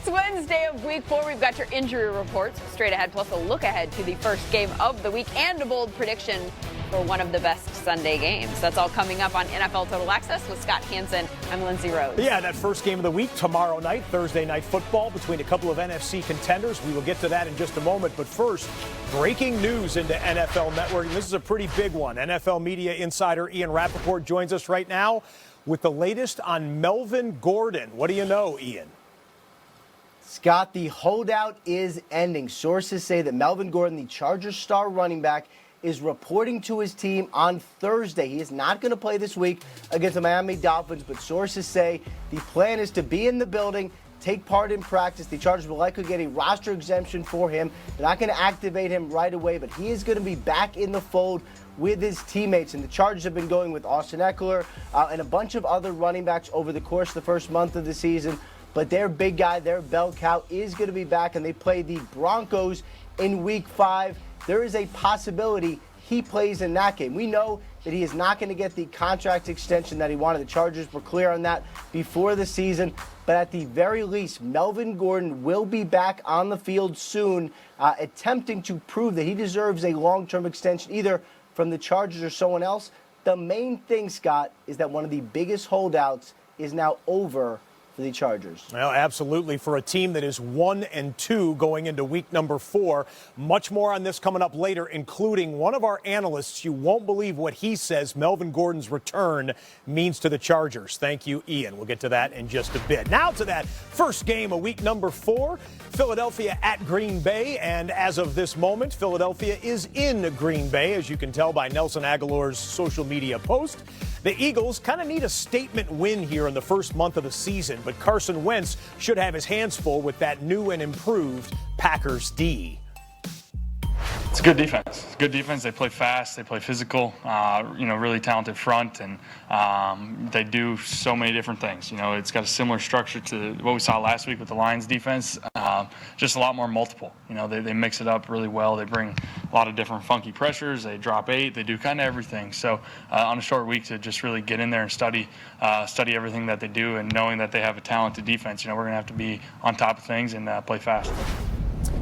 It's Wednesday of week 4. We've got your injury reports straight ahead, plus a look ahead to the first game of the week and a bold prediction for one of the best Sunday games. That's all coming up on NFL Total Access with Scott Hansen. I'm Lindsay Rose. Yeah, that first game of the week tomorrow night, Thursday Night Football between a couple of NFC contenders. We will get to that in just a moment. But first, breaking news into NFL Network. And this is a pretty big one. NFL media insider Ian Rappaport joins us right now with the latest on Melvin Gordon. What do you know, Ian? Scott, the holdout is ending. Sources say that Melvin Gordon, the Chargers star running back, is reporting to his team on Thursday. He is not going to play this week against the Miami Dolphins, but sources say the plan is to be in the building, take part in practice. The Chargers will likely get a roster exemption for him. They're not going to activate him right away, but he is going to be back in the fold with his teammates. And the Chargers have been going with Austin Eckler and a bunch of other running backs over the course of the first month of the season. But their big guy, their bell cow, is going to be back, and they play the Broncos in Week 5. There is a possibility he plays in that game. We know that he is not going to get the contract extension that he wanted. The Chargers were clear on that before the season. But at the very least, Melvin Gordon will be back on the field soon, attempting to prove that he deserves a long-term extension, either from the Chargers or someone else. The main thing, Scott, is that one of the biggest holdouts is now over for the Chargers. Well, absolutely. For a team that is 1-2 going into week number 4. Much more on this coming up later, including one of our analysts. You won't believe what he says Melvin Gordon's return means to the Chargers. Thank you, Ian. We'll get to that in just a bit. Now to that first game of week number 4. Philadelphia at Green Bay. And as of this moment, Philadelphia is in Green Bay, as you can tell by Nelson Aguilar's social media post. The Eagles kind of need a statement win here in the first month of the season, but Carson Wentz should have his hands full with that new and improved Packers D. It's a good defense. It's good defense. They play fast. They play physical. Really talented front, and they do so many different things. It's got a similar structure to what we saw last week with the Lions defense. Just a lot more multiple. They mix it up really well. They bring a lot of different funky pressures. They drop 8. They do kind of everything. So on a short week to just really get in there and study everything that they do, and knowing that they have a talented defense. We're going to have to be on top of things and play fast.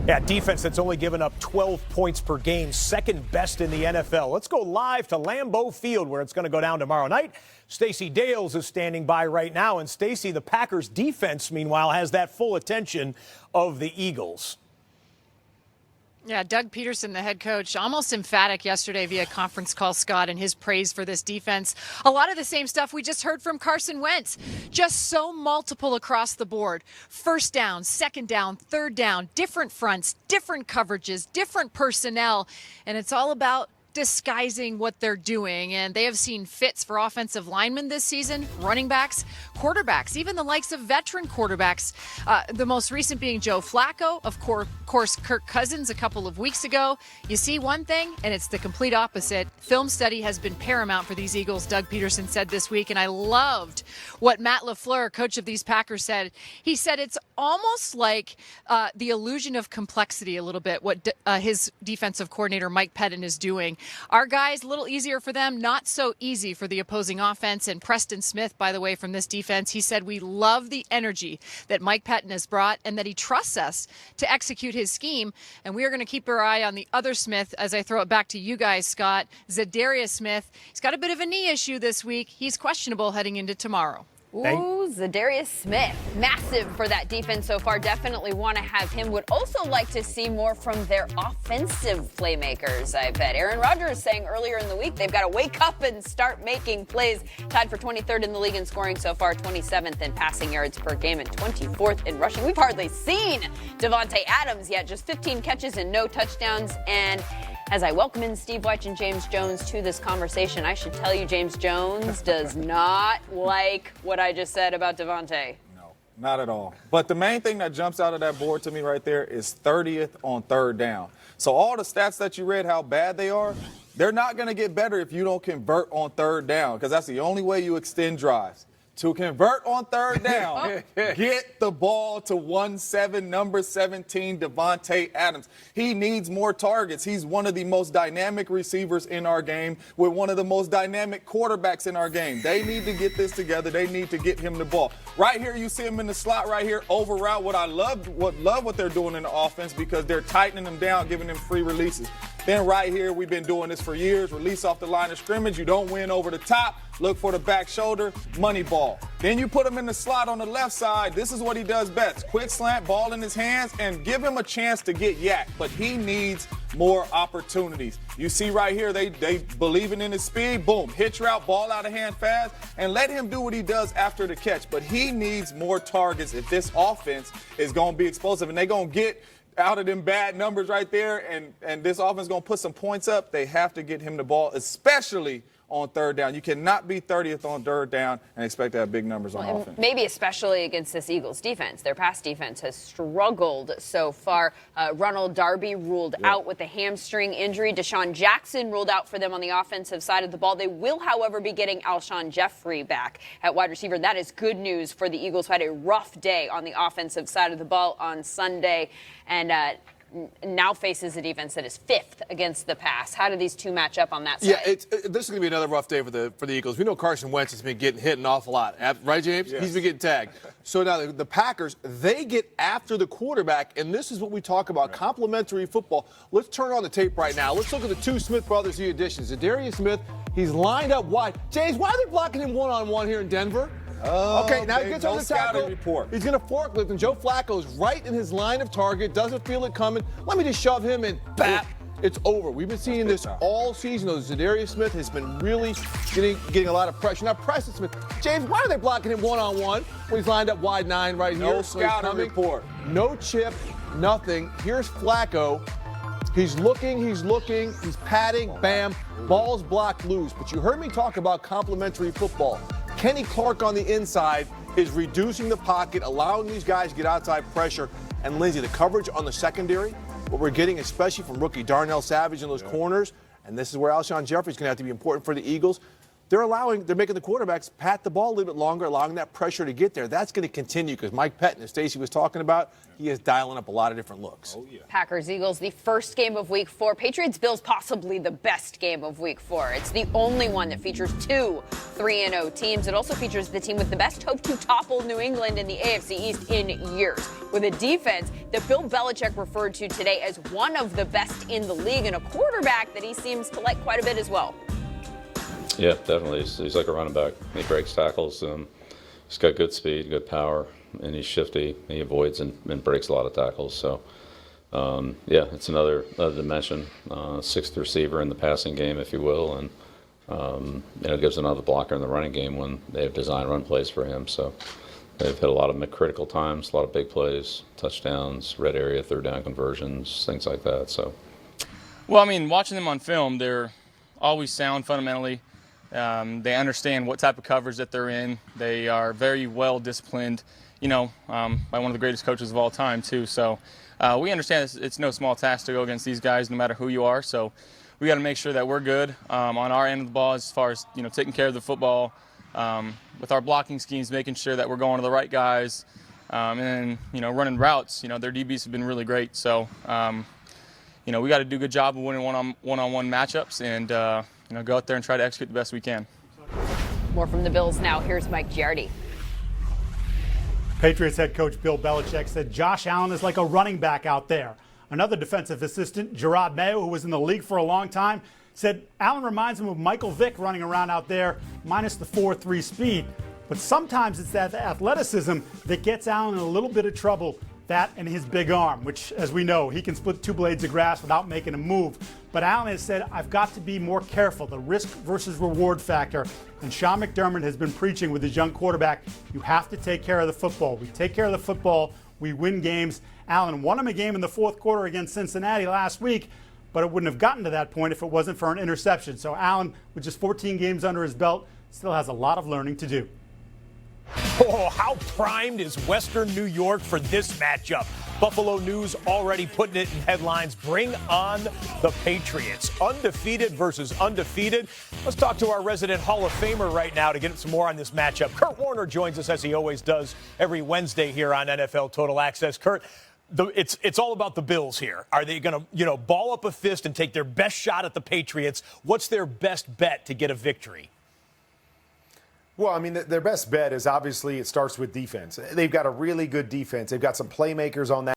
Yeah, defense that's only given up 12 points per game, second best in the NFL. Let's go live to Lambeau Field, where it's going to go down tomorrow night. Stacey Dales is standing by right now. And Stacey, the Packers defense, meanwhile, has that full attention of the Eagles. Yeah, Doug Peterson, the head coach, almost emphatic yesterday via conference call, Scott, in his praise for this defense. A lot of the same stuff we just heard from Carson Wentz. Just so multiple across the board. First down, second down, third down, different fronts, different coverages, different personnel. And it's all about disguising what they're doing, and they have seen fits for offensive linemen this season, running backs, quarterbacks, even the likes of veteran quarterbacks, the most recent being Joe Flacco, of course Kirk Cousins a couple of weeks ago. You see one thing, and it's the complete opposite. Film study has been paramount for these Eagles, Doug Peterson said this week, and I loved what Matt LaFleur, coach of these Packers, said. He said it's almost like the illusion of complexity a little bit, what his defensive coordinator Mike Pettin is doing. Our guys, a little easier for them, not so easy for the opposing offense. And Preston Smith, by the way, from this defense, he said, we love the energy that Mike Pettin has brought and that he trusts us to execute his scheme. And we are going to keep our eye on the other Smith as I throw it back to you guys, Scott. Zadarius Smith, he's got a bit of a knee issue this week. He's questionable heading into tomorrow. Ooh, Zadarius Smith, massive for that defense so far. Definitely want to have him. Would also like to see more from their offensive playmakers, I bet. Aaron Rodgers saying earlier in the week they've got to wake up and start making plays. Tied for 23rd in the league in scoring so far, 27th in passing yards per game, and 24th in rushing. We've hardly seen Devontae Adams yet. Just 15 catches and no touchdowns. And as I welcome in Steve Wyche and James Jones to this conversation, I should tell you James Jones does not like what I just said about Devontae. No, not at all. But the main thing that jumps out of that board to me right there is 30th on third down. So all the stats that you read, how bad they are, they're not going to get better if you don't convert on third down, because that's the only way you extend drives. to convert on third down, get the ball to 1-7, number 17, Devontae Adams. He needs more targets. He's one of the most dynamic receivers in our game with one of the most dynamic quarterbacks in our game. They need to get this together. They need to get him the ball. Right here, you see him in the slot right here, over route. What I love what they're doing in the offense because they're tightening them down, giving them free releases. Then right here, we've been doing this for years. Release off the line of scrimmage. You don't win over the top. Look for the back shoulder, money ball. Then you put him in the slot on the left side. This is what he does best. Quick slant, ball in his hands, and give him a chance to get yak. But he needs more opportunities. You see right here, they believing in his speed. Boom, hitch route, ball out of hand fast, and let him do what he does after the catch. But he needs more targets if this offense is going to be explosive. And they're going to get out of them bad numbers right there, and this offense is going to put some points up. They have to get him the ball, especially on third down. You cannot be 30th on third down and expect to have big numbers on offense. Maybe especially against this Eagles defense. Their pass defense has struggled so far. Ronald Darby ruled out with a hamstring injury. Deshaun Jackson ruled out for them on the offensive side of the ball. They will, however, be getting Alshon Jeffrey back at wide receiver. That is good news for the Eagles, who had a rough day on the offensive side of the ball on Sunday, and now faces a defense that is 5th against the pass. How do these two match up on that side? Yeah, this is going to be another rough day for the Eagles. We know Carson Wentz has been getting hit an awful lot, right, James? Yes. He's been getting tagged. So now the Packers, they get after the quarterback, and this is what we talk about, complementary football. Let's turn on the tape right now. Let's look at the two Smith brothers, the additions. Zadarius Smith, he's lined up wide. James, why are they blocking him one-on-one here in Denver? Okay, now he gets on the tackle. He's going to forklift, and Joe Flacco's right in his line of target, doesn't feel it coming. Let me just shove him and bap. It's over. We've been seeing this all season. Zadarius Smith has been really getting a lot of pressure. Now, Preston Smith, James, why are they blocking him one-on-one when he's lined up wide 9 right here? No scouting report. No chip, nothing. Here's Flacco. He's looking, he's padding, bam, ball's blocked loose. But you heard me talk about complementary football. Kenny Clark on the inside is reducing the pocket, allowing these guys to get outside pressure. And Lindsay, the coverage on the secondary, what we're getting, especially from rookie Darnell Savage in those corners, and this is where Alshon Jeffrey's going to have to be important for the Eagles. They're making the quarterbacks pat the ball a little bit longer, allowing that pressure to get there. That's going to continue because Mike Pettin, as Stacey was talking about, he is dialing up a lot of different looks. Oh, yeah. Packers-Eagles, the first game of Week 4. Patriots-Bills, possibly the best game of Week 4. It's the only one that features two 3-0 teams. It also features the team with the best hope to topple New England in the AFC East in years, with a defense that Bill Belichick referred to today as one of the best in the league, and a quarterback that he seems to like quite a bit as well. Yeah, definitely. He's like a running back. He breaks tackles. He's got good speed, good power, and he's shifty. He avoids and breaks a lot of tackles. So, yeah, it's another dimension. 6th receiver in the passing game, if you will, and gives another blocker in the running game when they have design run plays for him. So they've hit a lot of critical times, a lot of big plays, touchdowns, red area, third down conversions, things like that. So, well, I mean, watching them on film, they're always sound fundamentally. They understand what type of coverage that they're in. They are very well disciplined, by one of the greatest coaches of all time, too. So we understand it's no small task to go against these guys, no matter who you are. So we got to make sure that we're good on our end of the ball as far as, taking care of the football with our blocking schemes, making sure that we're going to the right guys, and then, running routes. Their DBs have been really great. So, we got to do a good job of winning one-on-one matchups and, go out there and try to execute the best we can. More from the Bills now. Here's Mike Giardi. Patriots head coach Bill Belichick said Josh Allen is like a running back out there. Another defensive assistant, Gerard Mayo, who was in the league for a long time, said Allen reminds him of Michael Vick running around out there, minus the 4.3 speed. But sometimes it's that athleticism that gets Allen in a little bit of trouble. That and his big arm, which, as we know, he can split 2 blades of grass without making a move. But Allen has said, I've got to be more careful, the risk versus reward factor. And Sean McDermott has been preaching with his young quarterback, you have to take care of the football. We take care of the football, we win games. Allen won him a game in the 4th quarter against Cincinnati last week, but it wouldn't have gotten to that point if it wasn't for an interception. So Allen, with just 14 games under his belt, still has a lot of learning to do. Oh, how primed is Western New York for this matchup? Buffalo News already putting it in headlines. Bring on the Patriots. Undefeated versus undefeated. Let's talk to our resident Hall of Famer right now to get some more on this matchup. Kurt Warner joins us as he always does every Wednesday here on NFL Total Access. Kurt, it's all about the Bills here. Are they going to, ball up a fist and take their best shot at the Patriots? What's their best bet to get a victory? Well, I mean, their best bet is obviously it starts with defense. They've got a really good defense. They've got some playmakers on that.